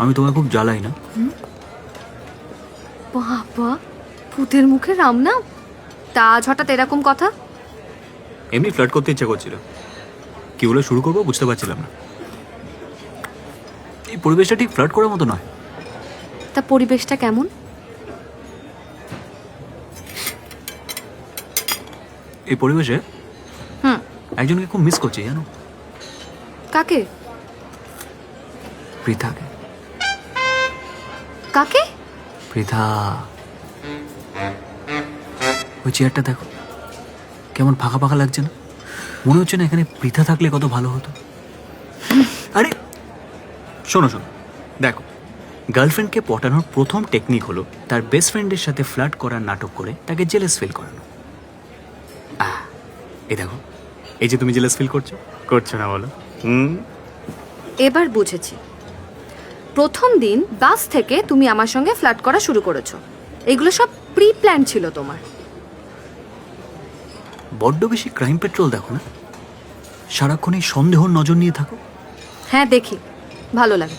আমি তোমায় খুব জ্বালাই না? বাবা, ভূতের মুখে রাম নাম? তা আজ হঠাৎ এরকম কথা? এমনি ফ্লার্ট করতে ইচ্ছা করছিল, কি বলে শুরু করবো বুঝতে পারছিলাম না। এই পরিবেশটা ঠিক ফ্লার্ট করার মতো নয়। তা পরিবেশটা কেমন? এই পরিবেশে হুম। একজনকে খুব মিস করছি, জানো? কাকে? পৃথাকে। কাকে? পৃথা। ওই চেয়ারটা দেখো, কেমন ফাঁকা ফাঁকা লাগছে না? মনে হচ্ছে না এখানে পৃথা থাকলে কত ভালো হতো। আরে শোনো শোনো, দেখো, গার্লফ্রেন্ডকে পটানোর প্রথম টেকনিক হলো তার বেস্ট ফ্রেন্ডের সাথে ফ্লার্ট করার নাটক করে তাকে জেলাস ফিল করানো। এই দেখো, এই যে তুমি জেলাস ফিল করছো না বলো? এবার বুঝেছি। প্রথম দিন বাস থেকে তুমি আমার সঙ্গে ফ্লার্ট করা শুরু করেছো। এগুলো সব প্রি প্ল্যান ছিল তোমার। বড্ড বেশি ক্রাইম পেট্রোল দেখো না, সারাক্ষণ এই সন্দেহর নজর নিয়ে থাকো। হ্যাঁ দেখি, ভালো লাগে।